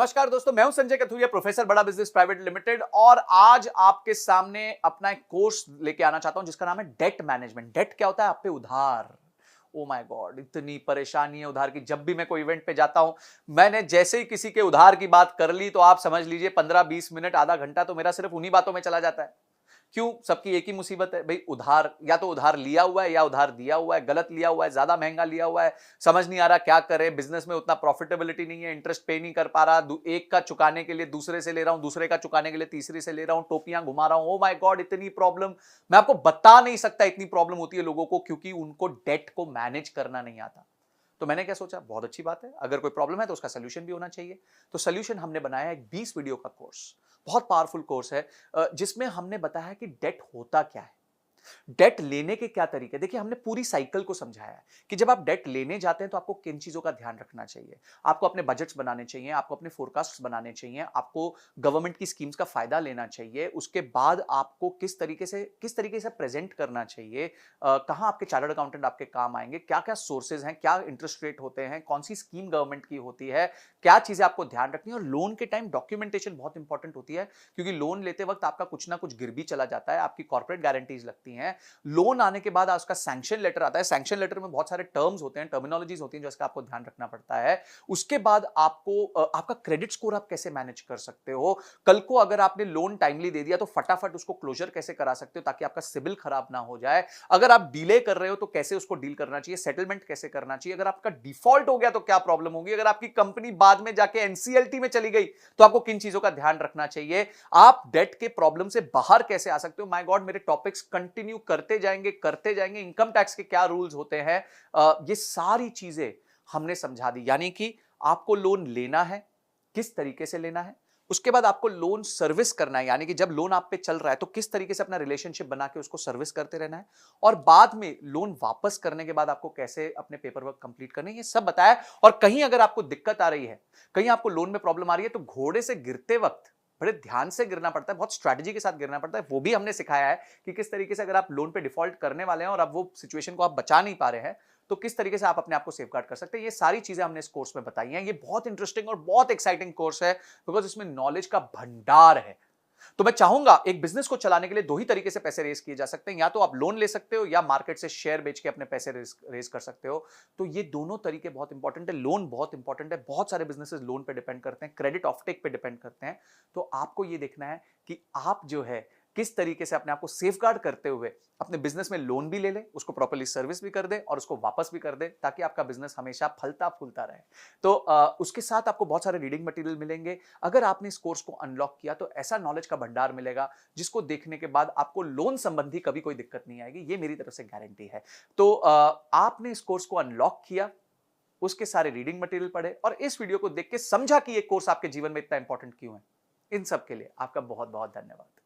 नमस्कार दोस्तों, मैं हूं संजय कथुरिया, प्रोफेसर बड़ा बिजनेस प्राइवेट लिमिटेड। और आज आपके सामने अपना एक कोर्स लेके आना चाहता हूं जिसका नाम है डेट मैनेजमेंट। डेट क्या होता है? आप पे उधार। ओ माय गॉड, इतनी परेशानी है उधार की। जब भी मैं कोई इवेंट पे जाता हूं, मैंने जैसे ही किसी के उधार की बात कर ली तो आप समझ लीजिए 15-20 मिनट, आधा घंटा तो मेरा सिर्फ उन्हीं बातों में चला जाता है। क्यों? सबकी एक ही मुसीबत है भाई, उधार। या तो उधार लिया हुआ है या उधार दिया हुआ है, गलत लिया हुआ है, ज्यादा महंगा लिया हुआ है, समझ नहीं आ रहा क्या करे। बिजनेस में उतना प्रॉफिटेबिलिटी नहीं है, इंटरेस्ट पे नहीं कर पा रहा, एक का चुकाने के लिए दूसरे से ले रहा हूं, दूसरे का चुकाने के लिए तीसरे से ले रहा हूं, टोपियां घुमा रहा हूं। ओ माय गॉड, इतनी प्रॉब्लम मैं आपको बता नहीं सकता। इतनी प्रॉब्लम होती है लोगों को क्योंकि उनको डेट को मैनेज करना नहीं आता। तो मैंने क्या सोचा, बहुत अच्छी बात है, अगर कोई प्रॉब्लम है तो उसका सोल्यूशन भी होना चाहिए। तो सोल्यूशन हमने बनाया एक 20 वीडियो का कोर्स, बहुत पावरफुल कोर्स है, जिसमें हमने बताया कि डेट होता क्या है, डेट लेने के क्या तरीके। देखिए, हमने पूरी साइकिल को समझाया है कि जब आप डेट लेने जाते हैं तो आपको किन चीजों का ध्यान रखना चाहिए। आपको अपने बजट्स बनाने चाहिए, आपको अपने फोरकास्ट्स बनाने चाहिए, आपको गवर्नमेंट की स्कीम्स का फायदा लेना चाहिए। उसके बाद आपको किस तरीके से प्रेजेंट करना चाहिए, कहां आपके चार्टर्ड अकाउंटेंट आपके काम आएंगे, क्या क्या सोर्सेज हैं, क्या इंटरेस्ट रेट होते हैं, कौन सी स्कीम गवर्नमेंट की होती है, क्या चीजें आपको ध्यान रखनी है। और लोन के टाइम डॉक्यूमेंटेशन बहुत इंपॉर्टेंट होती है, क्योंकि लोन लेते वक्त आपका कुछ ना कुछ गिर भी चला जाता है, आपकी कॉर्पोरेट गारंटीज लगती हैं। लोन आने के बाद उसका सैंक्शन लेटर आता है, सैंक्शन लेटर में बहुत सारे टर्म्स होते हैं, टर्मिनोलॉजीज होती हैं जिसका आपको ध्यान रखना पड़ता है। उसके बाद आपको आपका क्रेडिट स्कोर आप कैसे मैनेज कर सकते हो। कल को अगर आपने लोन टाइमली दे दिया तो फटाफट उसको क्लोजर कैसे करा सकते हो ताकि आपका सिबिल खराब ना हो जाए। अगर आप डिले कर रहे हो तो कैसे उसको डील करना चाहिए, सेटलमेंट कैसे करना चाहिए। अगर आपका डिफॉल्ट हो गया तो क्या प्रॉब्लम होगी, अगर आपकी कंपनी बाद में जाके एनसीएलटी में चली गई तो आपको किन चीजों का ध्यान रखना चाहिए, आप डेट के प्रॉब्लम से बाहर कैसे आ सकते हो। माय गॉड, मेरे टॉपिक्स कंटिन्यू करते जाएंगे। इनकम टैक्स के क्या रूल्स होते हैं, ये सारी चीजें हमने समझा दी। यानी कि आपको लोन लेना है, किस तरीके से लेना है, उसके बाद आपको लोन सर्विस करना है, यानी कि जब लोन आप पे चल रहा है तो किस तरीके से अपना रिलेशनशिप बना के उसको सर्विस करते रहना है, और बाद में लोन वापस करने के बाद आपको कैसे अपने पेपर वर्क कंप्लीट करने, ये सब बताया। और कहीं अगर आपको दिक्कत आ रही है, कहीं आपको लोन में प्रॉब्लम आ रही है, तो घोड़े से गिरते वक्त बड़े ध्यान से गिरना पड़ता है, बहुत स्ट्रैटेजी के साथ गिरना पड़ता है। वो भी हमने सिखाया है कि किस तरीके से अगर आप लोन पे डिफॉल्ट करने वाले हैं और अब वो सिचुएशन को आप बचा नहीं पा रहे हैं तो किस तरीके से आप अपने आप को सेफगार्ड कर सकते हैं। ये सारी चीजें हमने इस कोर्स में बताई हैं। ये बहुत इंटरेस्टिंग और बहुत एक्साइटिंग कोर्स है बिकॉज इसमें नॉलेज का भंडार है। तो मैं चाहूंगा, एक बिजनेस को चलाने के लिए दो ही तरीके से पैसे रेज किए जा सकते हैं, या तो आप लोन ले सकते हो या मार्केट से शेयर बेच के अपने पैसे रेज कर सकते हो। तो ये दोनों तरीके बहुत इंपॉर्टेंट है। लोन बहुत इंपॉर्टेंट है, बहुत सारे बिजनेसेस लोन पे डिपेंड करते हैं, क्रेडिट ऑफटेक पे डिपेंड करते हैं। तो आपको ये देखना है कि आप जो है किस तरीके से अपने आप को सेफगार्ड करते हुए अपने बिजनेस में लोन भी ले ले, उसको प्रॉपर्ली सर्विस भी कर दे और उसको वापस भी कर दे, ताकि आपका बिजनेस हमेशा फलता फूलता रहे। तो उसके साथ आपको बहुत सारे रीडिंग मटेरियल मिलेंगे। अगर आपने इस कोर्स को अनलॉक किया तो ऐसा नॉलेज का भंडार मिलेगा जिसको देखने के बाद आपको लोन संबंधी कभी कोई दिक्कत नहीं आएगी, ये मेरी तरफ से गारंटी है। तो आपने इस कोर्स को अनलॉक किया, उसके सारे रीडिंग मटेरियल पढ़े और इस वीडियो को देख के समझा कि ये कोर्स आपके जीवन में इतना इंपॉर्टेंट क्यों है। इन सब के लिए आपका बहुत बहुत धन्यवाद।